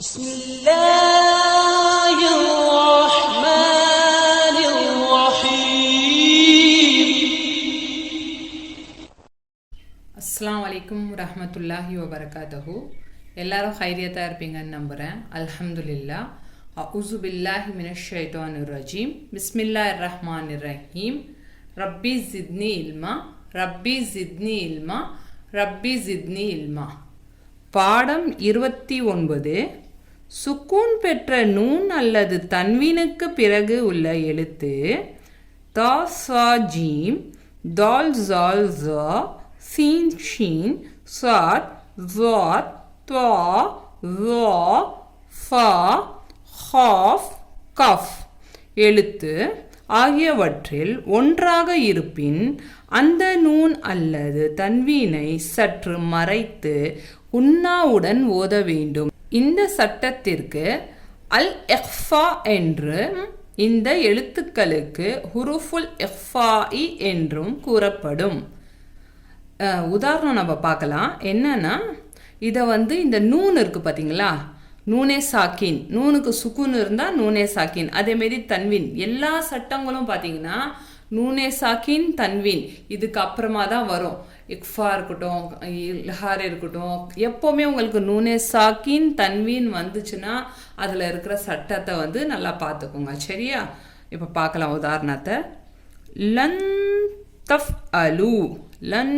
بسم الله الرحمن الرحيم. அஸ்ஸலாமு அலைக்கும் வரஹ்மத்துல்லாஹி வபரகாத்துஹு. எல்லாரும் ஹைரியத்தாக இருப்பீங்கன்னு நம்புகிறேன். அல்ஹம்துலில்லாஹ். அஊஸு பில்லாஹி மினஷ் ஷைத்தானிர் ரஜீம். பிஸ்மில்லாஹிர் ரஹ்மானிர் ரஹீம். ரப்பி ஜித்னி இல்மா, ரப்பி ஜித்னி இல்மா, ரப்பி ஜித்னி இல்மா. பாடம் 29. சுக்கூன் பெற்ற நூன் அல்லது தன்வீனுக்கு பிறகு உள்ள எழுத்து தா சா ஜீம், தால் ஜால் ஜா, சீன் ஷீன், சாத் ஸாத், த்வா ஸா, ஃபா, ஹாஃப், கஃப் எழுத்து ஆகியவற்றில் ஒன்றாக இருப்பின் அந்த நூன் அல்லது தன்வீனை சற்று மறைத்து உன்னாவுடன் ஓத வேண்டும். இந்த சட்டத்திற்கு அல் இஃபா என்று இந்த எழுத்துக்களுக்கு ஹுருஃபுல் இஃபாஇ என்றும் கூறப்படும். உதாரணம் நம்ம பார்க்கலாம். என்னன்னா, இதை இந்த நூன் இருக்குது பார்த்தீங்களா, நூனே சாக்கின், நூனுக்கு சுக்குன் இருந்தால் நூனே சாக்கின். அதேமாரி தன்வீன், எல்லா சட்டங்களும் பார்த்தீங்கன்னா நூனே சாக்கின் தன்வீன் இதுக்கு அப்புறமா தான் வரும். இக்ஃபா இருக்கட்டும், இல்ஹார் இருக்கட்டும், எப்போவுமே உங்களுக்கு நூனே சாக்கின் தன்வீன் வந்துச்சுன்னா அதில் இருக்கிற சட்டத்தை நல்லா பார்த்துக்கோங்க. சரியா? இப்போ பார்க்கலாம் உதாரணத்தை. லன் தஃப் அலு, லன்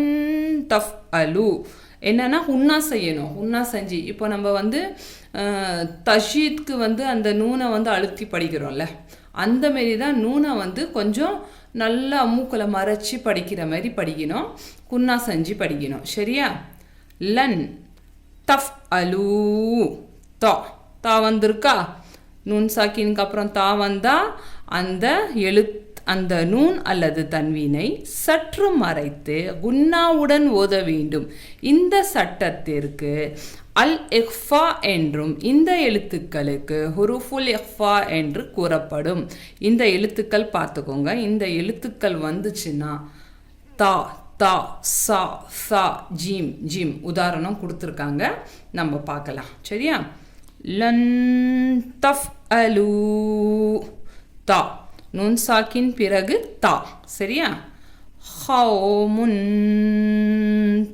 தஃப் அலு என்னன்னா உன்னா செய்யணும். உன்னா செஞ்சு இப்போ நம்ம தஷீத்க்கு அந்த நூனை அழுத்தி படிக்கிறோம்ல, அந்த மாரி தான் நூனை கொஞ்சம் நல்லா மூக்கில் மறைச்சி படிக்கிற மாதிரி படிக்கணும். குன்னா செஞ்சு படிக்கணும். சரியா? லன் தஃப் அலு, தா தா வந்திருக்கா, நூன் சாக்கினுக்கு அப்புறம் தா வந்தால் அந்த நூன் அல்லது தன்வீனை சற்று மறைத்து குன்னாவுடன் ஓத வேண்டும். இந்த சட்டத்திற்கு அல் இஃபா என்றும் இந்த எழுத்துக்களுக்கு ஹுருஃபுல் இஃபா என்று கூறப்படும். இந்த எழுத்துக்கள் பார்த்துக்கோங்க. இந்த எழுத்துக்கள் வந்துச்சுன்னா தா தா, சா சா, ஜீம் ஜீம் உதாரணம் கொடுத்துருக்காங்க, நம்ம பார்க்கலாம். சரியா? லன் தஃப் அலு, தா நூன் சாக்கின் பிறகு தா. சரியா? ஹௌமுன்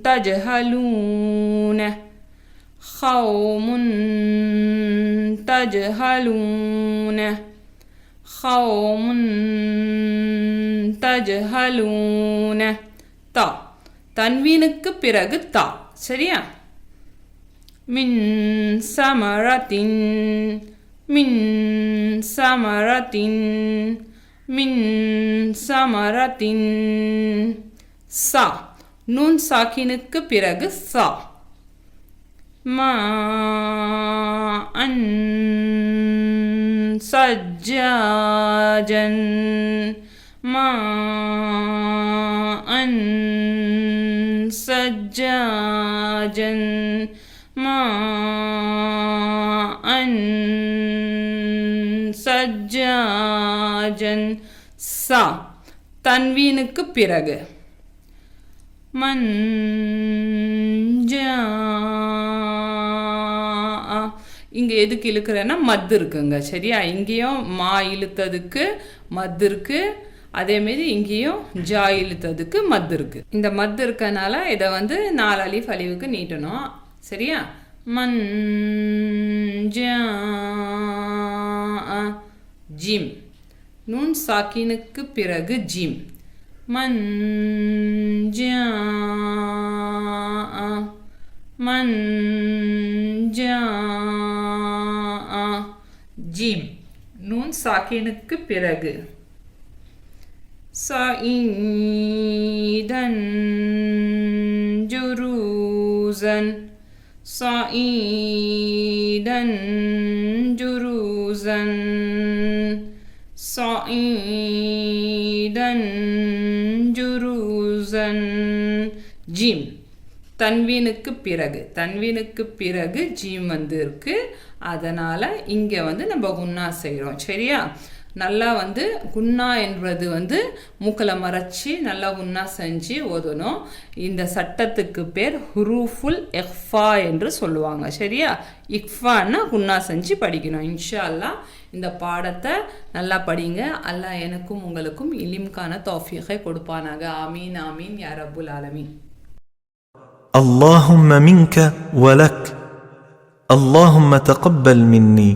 தஜஹலூன, ஹௌமுன் தஜஹலூன, ஹௌமுன் தஜஹலூன. தா தன்வீனுக்கு பிறகு தா. சரியா? மின் சமரத்தின், மின் சமரத்தின், மின் சமரத்தின். சா நூன் சாக்கினுக்கு பிறகு சா. மா அன் சஜ்ஜாஜன், மா அன் சஜ்ஜாஜன், மா அன் சஜ்ஜாஜன். சா தன்வீனுக்கு பிறகு மஞ்சா. இங்கே எதுக்கு இழுக்கிறேன்னா மத்து இருக்குங்க. சரியா? இங்கேயும் மா இழுத்ததுக்கு மத்து இருக்கு, அதேமாரி இங்கேயும் ஜா இழுத்ததுக்கு மத்து இருக்கு. இந்த மத்து இருக்கனால இதை 4 அலிஃப் அலிவுக்கு நீட்டணும். சரியா? மஞ்சா ஜீம் நூன் சாக்கினுக்கு பிறகு ஜீம். மஞ்சா மஞ்சா ஜீம் நூன் சாக்கினுக்கு பிறகு. சஈதன் ஜுரூசன், சஈதன் ஜுரூசன், சஈதன் ஜுரூசன். ஜீம் தன்வீனுக்கு பிறகு, தன்வீனுக்கு பிறகு ஜீம் இருக்கு. அதனால் இங்கே நம்ம குன்னா செய்கிறோம். சரியா? நல்லா வந்து குன்னா என்பது வந்து மூக்கில் மறைச்சி நல்லா குன்னா செஞ்சு ஓதணும். இந்த சட்டத்துக்கு பேர் ஹுரூஃபுல் இஃபா என்று சொல்லுவாங்க. சரியா? இக்ஃபான்னா குன்னா செஞ்சு படிக்கணும். இன்ஷா அல்லாஹ் இந்த பாடத்தை நல்லா படிங்க. அல்லாஹ் எனக்கும் உங்களுக்கும் இலிம்கான தௌஃபீகை கொடுப்பானாக. ஆமீன் ஆமீன் யா ரப்புல் ஆலமீன். اللهم منك ولك اللهم تقبل مني